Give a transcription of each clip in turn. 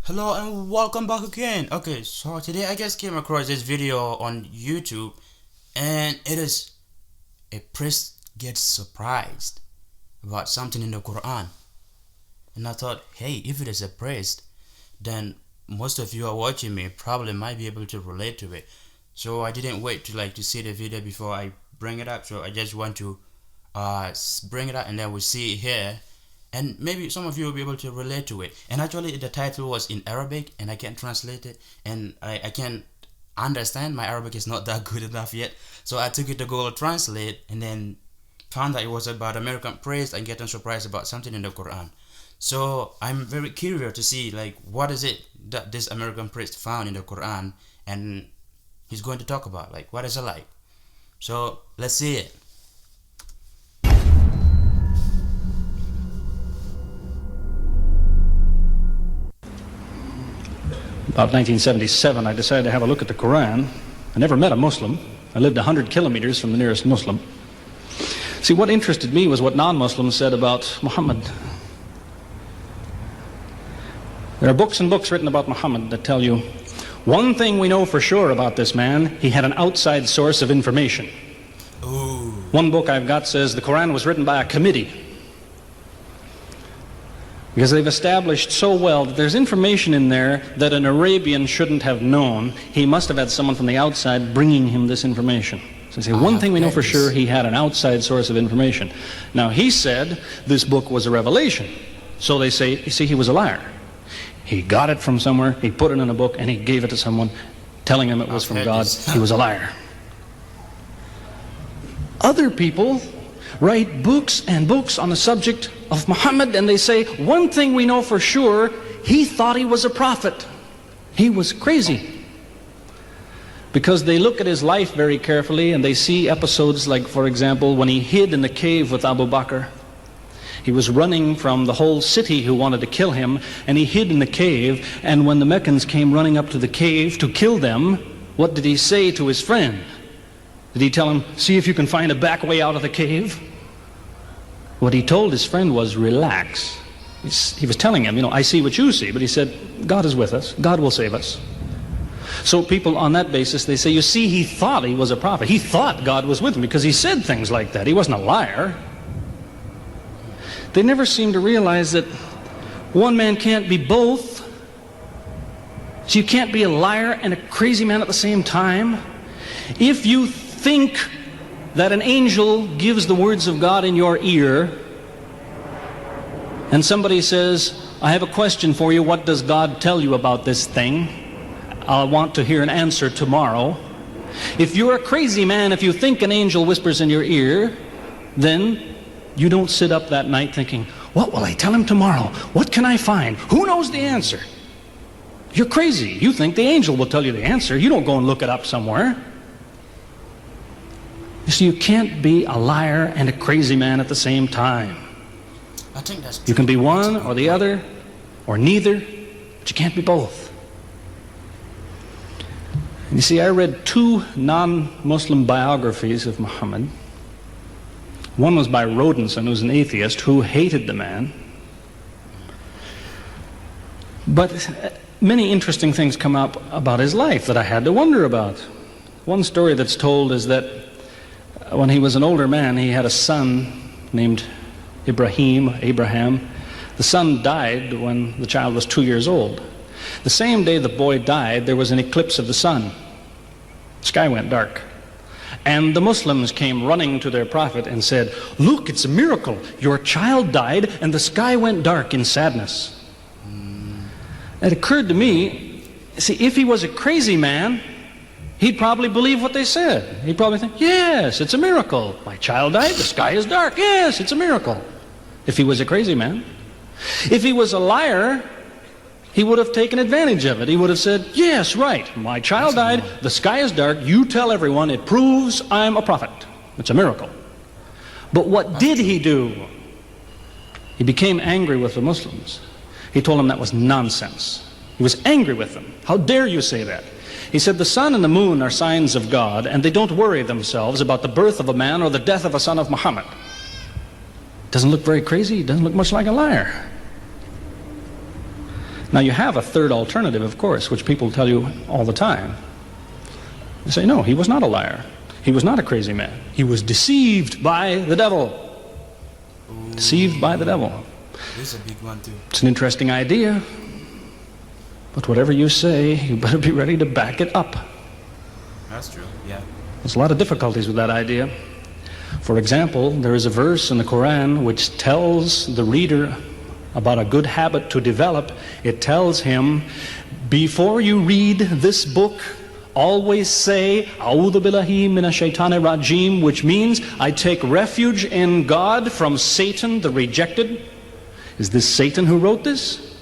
Hello and welcome back again. Okay, so today I just came across this video on YouTube, and it is a priest gets surprised about something in the Quran. And I thought, hey, if it is a priest, then most of you are watching me probably might be able to relate to it. So I didn't wait to see the video before I bring it up. So I just want to bring it up, and then we see it here, and maybe some of you will be able to relate to it. And actually the title was in Arabic and I can't translate it, and I can't understand. My Arabic is not that good enough yet, so I took it to Google Translate and then found that it was about American praise and getting surprised about something in the Quran. So I'm very curious to see what is it that this American priest found in the Quran, and he's going to talk about what is it like. So let's see it. About 1977, I decided to have a look at the Quran. I never met a Muslim. I lived 100 kilometers from the nearest Muslim. See, what interested me was what non-Muslims said about Muhammad. There are books and books written about Muhammad that tell you, one thing we know for sure about this man, he had an outside source of information. Ooh. One book I've got says the Quran was written by a committee, because they've established so well that there's information in there that an Arabian shouldn't have known. He must have had someone from the outside bringing him this information. So they say, one thing we know for sure, he had an outside source of information. Now, he said this book was a revelation. So they say, you see, he was a liar. He got it from somewhere, he put it in a book, and he gave it to someone, telling him it was from God. He was a liar. Other people write books and books on the subject of Muhammad, and they say, one thing we know for sure, he thought he was a prophet. He was crazy. Because they look at his life very carefully, and they see episodes like, for example, when he hid in the cave with Abu Bakr. He was running from the whole city who wanted to kill him, and he hid in the cave, and when the Meccans came running up to the cave to kill them, what did he say to his friend? Did he tell him, see if you can find a back way out of the cave? What he told his friend was, relax. He was telling him, I see what you see, but he said, God is with us. God will save us. So people on that basis, they say, you see, he thought he was a prophet. He thought God was with him because he said things like that. He wasn't a liar. They never seem to realize that one man can't be both. So you can't be a liar and a crazy man at the same time. If you think that an angel gives the words of God in your ear, and somebody says, I have a question for you, what does God tell you about this thing? I want to hear an answer tomorrow. If you're a crazy man, if you think an angel whispers in your ear, then you don't sit up that night thinking, what will I tell him tomorrow? What can I find? Who knows the answer? You're crazy. You think the angel will tell you the answer. You don't go and look it up somewhere. You see, you can't be a liar and a crazy man at the same time. I think that's You can be one or the other, or neither, but you can't be both. And you see, I read two non-Muslim biographies of Muhammad. One was by Rodenson, who's an atheist, who hated the man. But many interesting things come up about his life that I had to wonder about. One story that's told is that when he was an older man, he had a son named Abraham. The son died when the child was 2 years old. The same day the boy died, there was an eclipse of the sun. The sky went dark. And the Muslims came running to their prophet and said, look, it's a miracle. Your child died and the sky went dark in sadness. It occurred to me, see, if he was a crazy man, he'd probably believe what they said. He'd probably think, yes, it's a miracle. My child died, the sky is dark. Yes, it's a miracle. If he was a crazy man. If he was a liar, he would have taken advantage of it. He would have said, yes, right, my child died, the sky is dark, you tell everyone, it proves I'm a prophet. It's a miracle. But what did he do? He became angry with the Muslims. He told them that was nonsense. He was angry with them. How dare you say that? He said the sun and the moon are signs of God, and they don't worry themselves about the birth of a man or the death of a son of Muhammad. Doesn't look very crazy. Doesn't look much like a liar. Now you have a third alternative, of course, which people tell you all the time. They say, no, he was not a liar. He was not a crazy man. He was deceived by the devil. Ooh. Deceived by the devil. This is a big one too. It's an interesting idea. But whatever you say, you better be ready to back it up. That's true, yeah. There's a lot of difficulties with that idea. For example, there is a verse in the Quran which tells the reader about a good habit to develop. It tells him, before you read this book, always say, A'udhu billahi minash shaitani rajim, which means, I take refuge in God from Satan the rejected. Is this Satan who wrote this?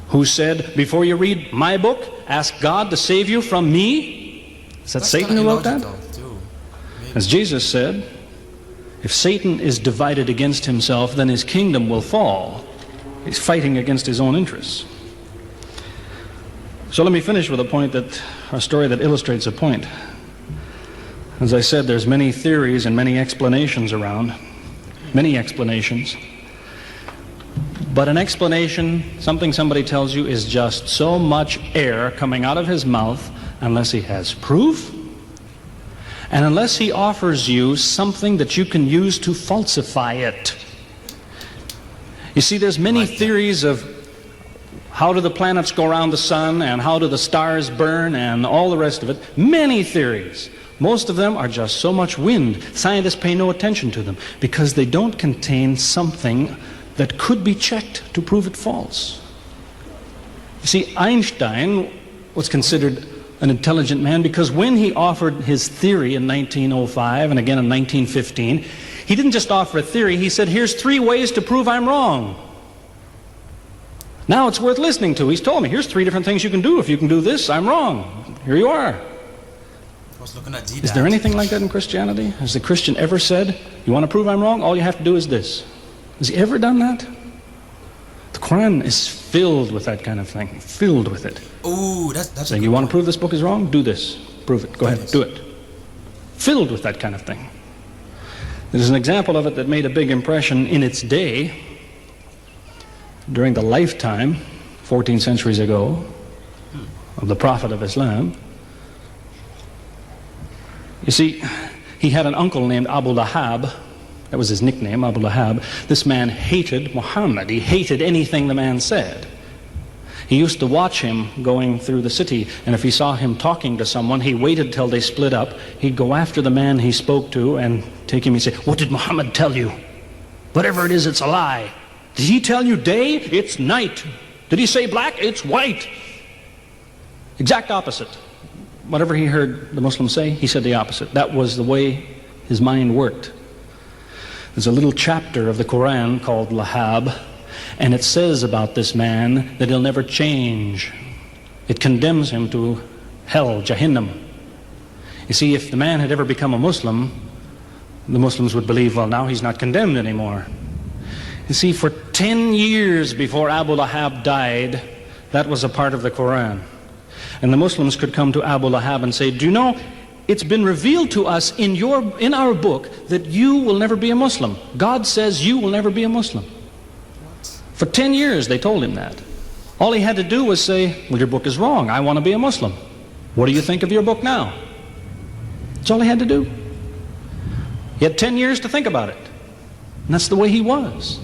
Who said, before you read my book, ask God to save you from me? Is that Satan who wrote that? As Jesus said, if Satan is divided against himself, then his kingdom will fall. He's fighting against his own interests. So let me finish with a story that illustrates a point. As I said, there's many theories and many explanations around. Many explanations. But an explanation, something somebody tells you, is just so much air coming out of his mouth unless he has proof and unless he offers you something that you can use to falsify it. You see, there's many theories of how do the planets go around the sun and how do the stars burn and all the rest of it. Many theories. Most of them are just so much wind. Scientists pay no attention to them because they don't contain something that could be checked to prove it false. You see, Einstein was considered an intelligent man because when he offered his theory in 1905 and again in 1915, he didn't just offer a theory, he said, here's 3 ways to prove I'm wrong. Now it's worth listening to. He's told me, here's 3 different things you can do. If you can do this, I'm wrong. Here you are. I was looking at Is there anything like that in Christianity? Has the Christian ever said, you want to prove I'm wrong? All you have to do is this. Has he ever done that? The Quran is filled with that kind of thing. Filled with it. Ooh, that's saying, you want to prove this book is wrong? Do this. Prove it. Go ahead. Do it. Filled with that kind of thing. There's an example of it that made a big impression in its day, during the lifetime, 14 centuries ago, of the Prophet of Islam. You see, he had an uncle named Abu Lahab. That was his nickname, Abu Lahab. This man hated Muhammad. He hated anything the man said. He used to watch him going through the city, and if he saw him talking to someone, he waited till they split up. He'd go after the man he spoke to and take him and say, what did Muhammad tell you? Whatever it is, it's a lie. Did he tell you day? It's night. Did he say black? It's white. Exact opposite. Whatever he heard the Muslims say, he said the opposite. That was the way his mind worked. There's a little chapter of the Quran called Lahab, and it says about this man that he'll never change. It condemns him to hell, Jahannam. You see, if the man had ever become a Muslim, the Muslims would believe, well, now he's not condemned anymore. You see, for 10 years before Abu Lahab died, that was a part of the Quran. And the Muslims could come to Abu Lahab and say, do you know, it's been revealed to us in our book that you will never be a Muslim. God says you will never be a Muslim. For 10 years they told him that. All he had to do was say, well, your book is wrong. I want to be a Muslim. What do you think of your book now? That's all he had to do. He had 10 years to think about it. And that's the way he was.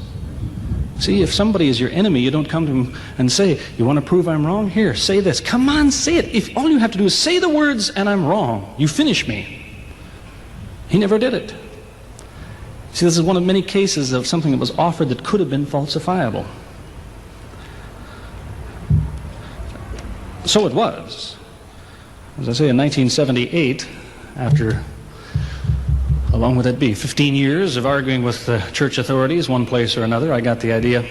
See, if somebody is your enemy, you don't come to him and say, you want to prove I'm wrong? Here, say this. Come on, say it. If all you have to do is say the words and I'm wrong, you finish me. He never did it. See, this is one of many cases of something that was offered that could have been falsifiable. So it was. As I say, in 1978, after, how long would that be? 15 years of arguing with the church authorities, one place or another, I got the idea.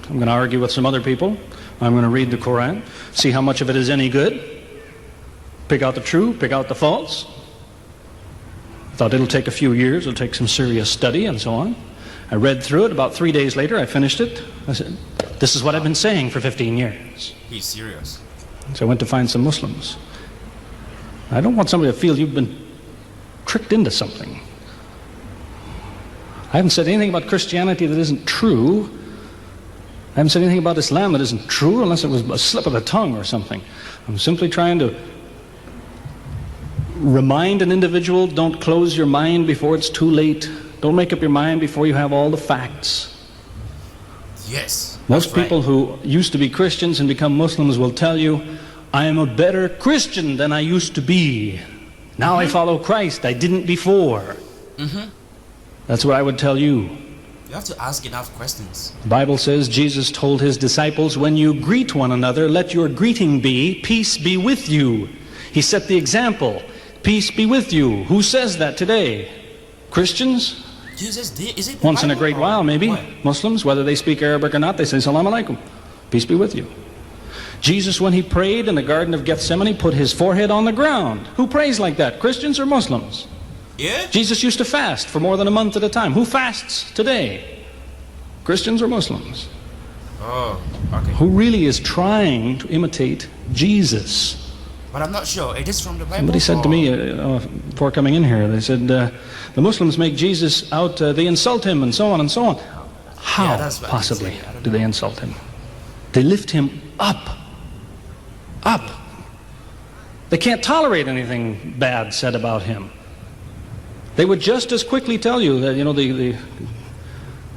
I'm going to argue with some other people. I'm going to read the Quran, see how much of it is any good, pick out the true, pick out the false. I thought it'll take a few years, it'll take some serious study and so on. I read through it. About 3 days later, I finished it. I said, this is what I've been saying for 15 years. He's serious. So I went to find some Muslims. I don't want somebody to feel you've been tricked into something. I haven't said anything about Christianity that isn't true. haven't said anything about Islam that isn't true unless it was a slip of the tongue or something. I'm simply trying to remind an individual, don't close your mind before it's too late. Don't make up your mind before you have all the facts. Yes. Most people who used to be Christians and become Muslims will tell you, I am a better Christian than I used to be. Now I follow Christ. I didn't before. That's what I would tell you. You have to ask enough questions. The Bible says Jesus told his disciples, when you greet one another, let your greeting be, peace be with you. He set the example, peace be with you. Who says that today? Christians? Jesus did. Is it Once in a great while, maybe. What? Muslims, whether they speak Arabic or not, they say, Salaam alaikum. Peace be with you. Jesus, when he prayed in the Garden of Gethsemane, put his forehead on the ground. Who prays like that, Christians or Muslims? Yeah? Jesus used to fast for more than a month at a time. Who fasts today? Christians or Muslims? Oh, okay. Who really is trying to imitate Jesus? But I'm not sure. It is from the Bible. Somebody said to me before coming in here, they said, the Muslims make Jesus out, they insult him and so on and so on. How possibly do they insult him? They lift him up. Up. They can't tolerate anything bad said about him. They would just as quickly tell you that,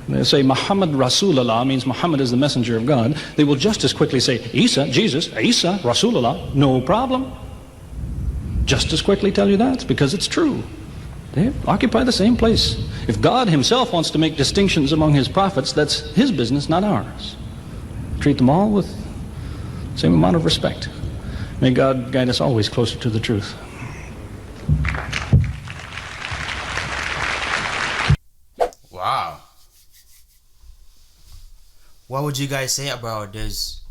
they say Muhammad Rasulullah means Muhammad is the messenger of God. They will just as quickly say Isa, Jesus, Isa, Rasulullah, no problem. Just as quickly tell you that because it's true. They occupy the same place. If God himself wants to make distinctions among his prophets, that's his business, not ours. Treat them all with the same amount of respect. May God guide us always closer to the truth. Wow. What would you guys say about this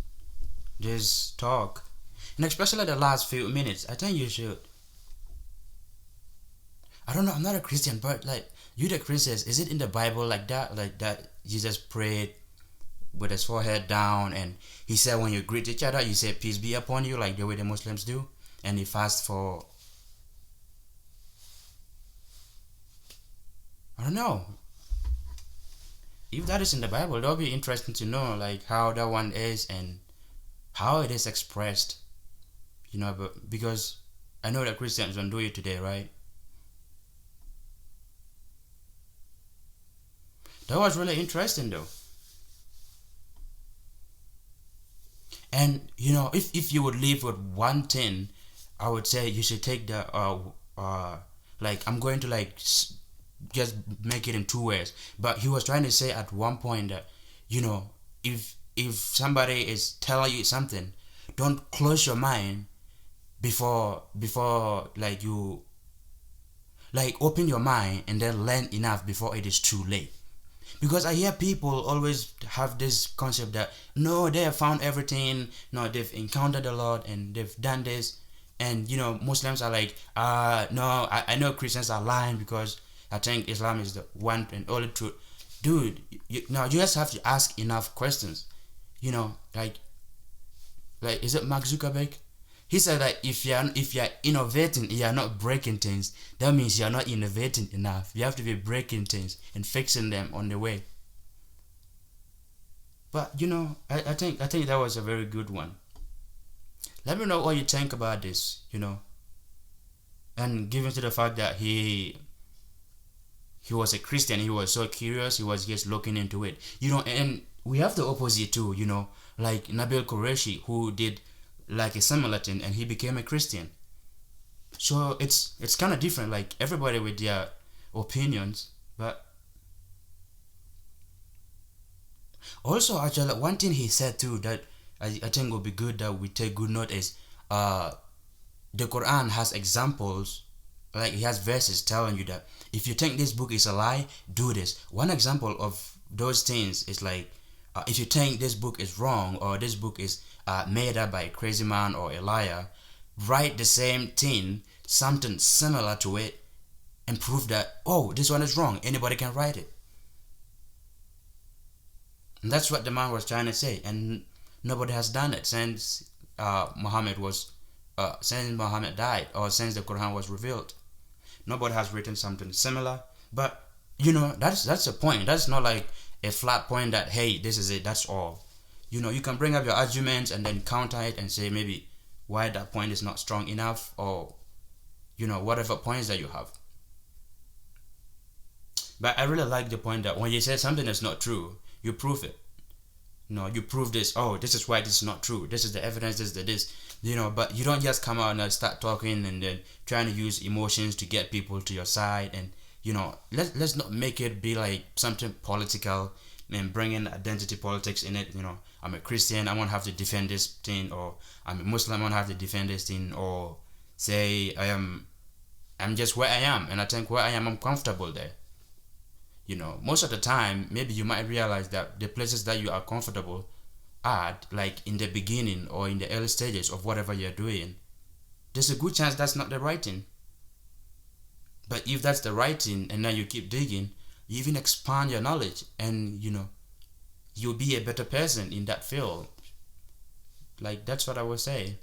talk? And especially the last few minutes. I think you should. I don't know, I'm not a Christian, but like, you the Christians, is it in the Bible like that? Like that Jesus prayed with his forehead down and he said when you greet each other, you say peace be upon you, like the way the Muslims do, and he fast for, I don't know. If that is in the Bible, that would be interesting to know, like how that one is and how it is expressed, but because I know that Christians don't do it today, right? That was really interesting though. And if you would leave with one thing, I would say you should take the like, I'm going to like just make it in two ways, but he was trying to say at one point that if somebody is telling you something, don't close your mind before like you like open your mind and then learn enough before it is too late. Because I hear people always have this concept that no, they have found everything, no, they've encountered the Lord and they've done this, and Muslims are like no, I know Christians are lying because I think Islam is the one and only truth. Dude, you just have to ask enough questions. Like is it Mark Zuckerberg? He said that if you're innovating, you're not breaking things, that means you're not innovating enough. You have to be breaking things and fixing them on the way. But I think that was a very good one. Let me know what you think about this, and given to the fact that he was a Christian, he was so curious, he was just looking into it, and we have the opposite too, like Nabil Qureshi, who did like a similar thing and he became a Christian. So it's kind of different, like everybody with their opinions. But also, actually, one thing he said too that I think would be good that we take good note is the Quran has examples, like it has verses telling you that if you think this book is a lie, do this. One example of those things is like if you think this book is wrong or this book is made up by a crazy man or a liar, write the same thing, something similar to it, and prove that, oh, this one is wrong. Anybody can write it. And that's what the man was trying to say, and nobody has done it since Muhammad died, or since the Quran was revealed. Nobody has written something similar. But that's the point. That's not like a flat point that, hey, this is it, that's all. You can bring up your arguments and then counter it and say maybe why that point is not strong enough, or whatever points that you have. But I really like the point that when you say something is not true, you prove it. You prove this. Oh, this is why this is not true. This is the evidence. This is the this. But you don't just come out and start talking and then trying to use emotions to get people to your side. And let's not make it be like something political and bring in identity politics in it. I'm a Christian, I won't have to defend this thing, or I'm a Muslim, I won't have to defend this thing, or say I'm just where I am, and I think where I am, I'm comfortable there. Most of the time, maybe you might realize that the places that you are comfortable at, like in the beginning or in the early stages of whatever you're doing, there's a good chance that's not the right thing. But if that's the right thing, and then you keep digging, you even expand your knowledge, and you'll be a better person in that field. Like, that's what I would say.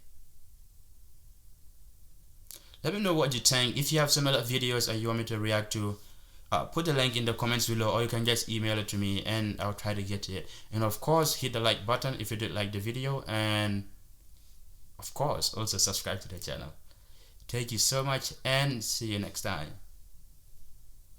Let me know what you think. If you have similar videos and you want me to react to, put the link in the comments below, or you can just email it to me and I'll try to get to it. And of course, hit the like button if you did like the video, and of course also subscribe to the channel. Thank you so much, and see you next time.